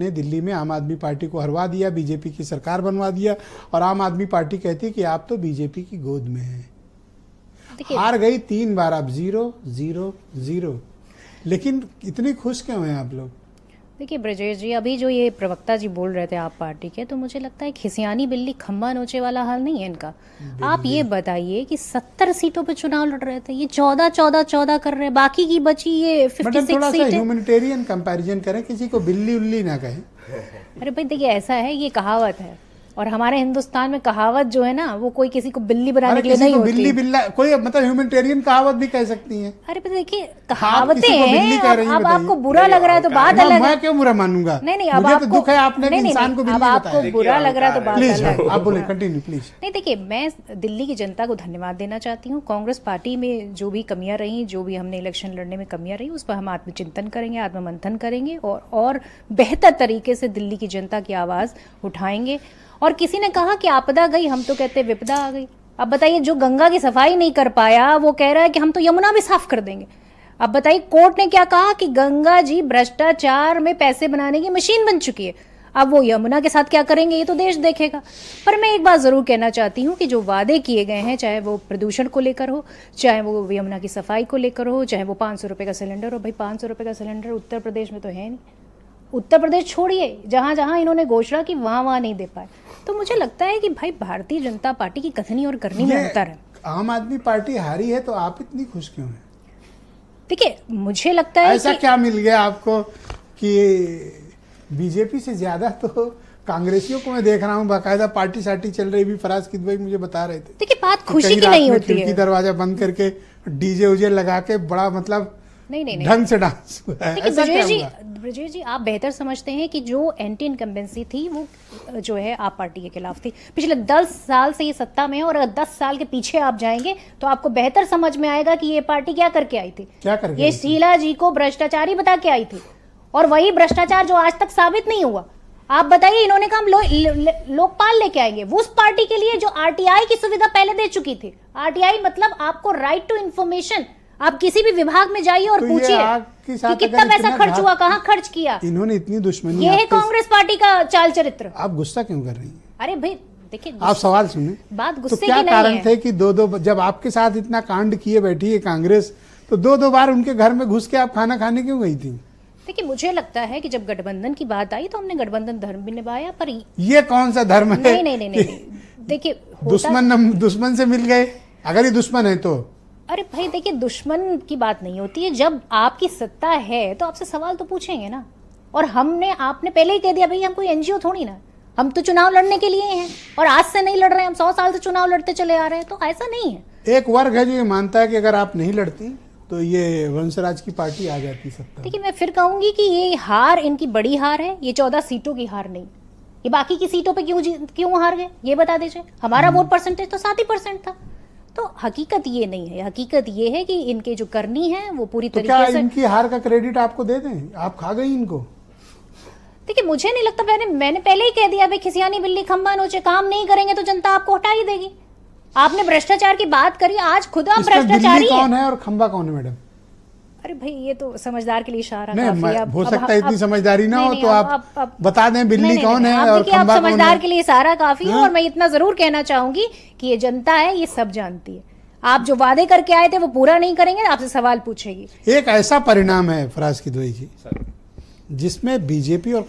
ने दिल्ली में आम आदमी पार्टी को हरवा दिया, बीजेपी की सरकार बनवा दिया और आम आदमी पार्टी कहती है कि आप तो बीजेपी की गोद में हैं। हार गई 3 बार, अब 0 0 0। लेकिन इतनी खुश क्यों हैं आप लोग? देखिए ब्रजेश जी, अभी जो ये प्रवक्ता जी बोल रहे थे आप पार्टी के, तो मुझे लगता है खिसियानी बिल्ली खम्बा नोचे वाला हाल नहीं है इनका। आप ये बताइए कि 70 सीटों पे चुनाव लड़ रहे थे, ये 14 कर रहे हैं, बाकी की बची ये 56 थोड़ा सा सीटें। ह्यूमैनिटेरियन कंपैरिजन करें, किसी को बिल्ली उल्ली ना कहें। अरे भाई देखिए, ऐसा है, ये कहावत है और हमारे हिंदुस्तान में कहावत जो है ना, वो कोई किसी को बिल्ली बनाने के लिए नहीं होती। बिल्ली बिल्ला कोई मतलब ह्यूमैनिटेरियन कहावत भी कह सकती हैं। अरे देखिए, कहावतें हैं। अब आपको बुरा लग रहा है तो बात अलग है। मैं क्यों बुरा मानूंगा? नहीं, अब मुझे तो दुख है आपने इंसान को बिल्ली बताया। अब आपको बुरा लग रहा है तो बात प्लीज अलग है। आप बोले, कंटिन्यू प्लीज। नहीं देखिए, मैं दिल्ली की जनता को धन्यवाद देना चाहती हूँ। कांग्रेस पार्टी में जो भी कमियां रही, जो भी हमने इलेक्शन लड़ने में कमियां रही, उस पर हम आत्मचिंतन करेंगे, आत्ममंथन करेंगे और बेहतर तरीके से दिल्ली की जनता की आवाज उठाएंगे। और किसी ने कहा कि आपदा गई, हम तो कहते विपदा आ गई। अब बताइए, जो गंगा की सफाई नहीं कर पाया वो कह रहा है कि हम तो यमुना भी साफ कर देंगे। अब बताइए, कोर्ट ने क्या कहा कि गंगा जी भ्रष्टाचार में पैसे बनाने की मशीन बन चुकी है। अब वो यमुना के साथ क्या करेंगे ये तो देश देखेगा। पर मैं एक बात जरूर कहना चाहती हूँ कि जो वादे किए गए हैं, चाहे वो प्रदूषण को लेकर हो, चाहे वो यमुना की सफाई को लेकर हो, चाहे वो 500 रुपये का सिलेंडर हो। भाई 500 रुपये का सिलेंडर उत्तर प्रदेश में तो है नहीं। उत्तर प्रदेश छोड़िए, जहां जहां इन्होंने घोषणा की वहां नहीं दे पाए। तो मुझे लगता है कि भाई भारतीय जनता पार्टी की कथनी और करनी में अंतर है। आम आदमी पार्टी हारी है तो आप इतनी खुश क्यों हैं? देखिए, मुझे लगता है ऐसा क्या मिल गया आपको कि बीजेपी से ज्यादा तो कांग्रेसियों को मैं देख रहा हूँ बाकायदा पार्टी सार्टी चल रही भी। फराज किद भाई मुझे बता रहे थे। देखिए, बात खुशी की नहीं होती है। दरवाजा बंद करके डीजे उजे लगा के बड़ा मतलब नहीं ढंग से डांस हुआ है। ऐसा क्या हुआ? ब्रजेश जी, आप बेहतर समझते हैं कि जो एंटी इनकम्बेंसी थी वो जो है आप पार्टी के खिलाफ थी। पिछले 10 साल से ये सत्ता में है और अगर 10 साल के पीछे आप जाएंगे तो आपको बेहतर समझ में आएगा कि ये पार्टी क्या करके आई थी। क्या करके? ये शीला जी को भ्रष्टाचारी बता के आई थी और वही भ्रष्टाचार जो आज तक साबित नहीं हुआ। आप बताइए, इन्होंने कहा हम लोकपाल लेके आएंगे। वो उस पार्टी के लिए जो आरटीआई की सुविधा पहले दे चुकी थी। आरटीआई मतलब आपको राइट टू इंफॉर्मेशन। आप किसी भी विभाग में जाइए और पूछिए कि कितना पैसा खर्च हुआ, कहाँ खर्च किया। इन्होंने इतनी दुश्मनी, ये है कांग्रेस पार्टी का चाल चरित्र। आप गुस्सा क्यों कर रही हैं? अरे भाई देखिए, आप सवाल सुने, बात गुस्से तो क्या की नहीं कारण है। थे कि दो जब आपके साथ इतना कांड किए बैठी है कांग्रेस, तो दो बार उनके घर में घुस के आप खाना खाने क्यों गई थी? देखिए, मुझे लगता है कि जब गठबंधन की बात आई तो हमने गठबंधन धर्म भी निभाया। पर ये कौन सा धर्म है? नहीं। देखिए, दुश्मन से मिल गए। अगर ये दुश्मन है तो अरे भाई देखिए, दुश्मन की बात नहीं होती है। जब आपकी सत्ता है तो आपसे सवाल तो पूछेंगे ना। और आपने पहले ही कह दिया भाई हम कोई एनजीओ थोड़ी ना, हम तो चुनाव लड़ने के लिए हैं और आज से नहीं लड़ रहे हैं, हम 100 साल से चुनाव लड़ते चले आ रहे हैं। तो ऐसा नहीं है। एक वर्ग है जो ये मानता है कि अगर आप नहीं लड़ती तो ये वंशराज की पार्टी आ जाती सत्ता। देखिए, मैं फिर कहूंगी कि ये हार इनकी बड़ी हार है। ये 14 सीटों की हार नहीं। ये बाकी की सीटों पे क्यों हार गए ये बता दीजिए। हमारा वोट परसेंटेज तो 7% था। तो हकीकत ये नहीं है। हकीकत ये है कि इनके जो करनी है वो पूरी तो तरीके क्या से। इनकी हार का क्रेडिट आपको दे दें? आप खा गई इनको। देखिए, मुझे नहीं लगता। मैंने पहले ही कह दिया भाई, खिसियानी बिल्ली खंबा नोचे। काम नहीं करेंगे तो जनता आपको हटा ही देगी। आपने भ्रष्टाचार की बात करी, आज खुद आप भ्रष्टाचारी कौन है और खंबा कौन है मैडम? अरे भाई, ये तो समझदार के लिए इशारा नहीं, काफी। हो सकता है इतनी समझदारी ना हो तो आप बता दें बिल्ली कौन है और आप खंबा कौन है। समझदार के लिए इशारा काफी है। और मैं इतना जरूर कहना चाहूंगी कि ये जनता है, ये सब जानती है। आप जो वादे करके आए थे वो पूरा नहीं करेंगे, आपसे सवाल पूछेगी। एक ऐसा परिणाम है फराज किदवई जी जिसमें बीजेपी और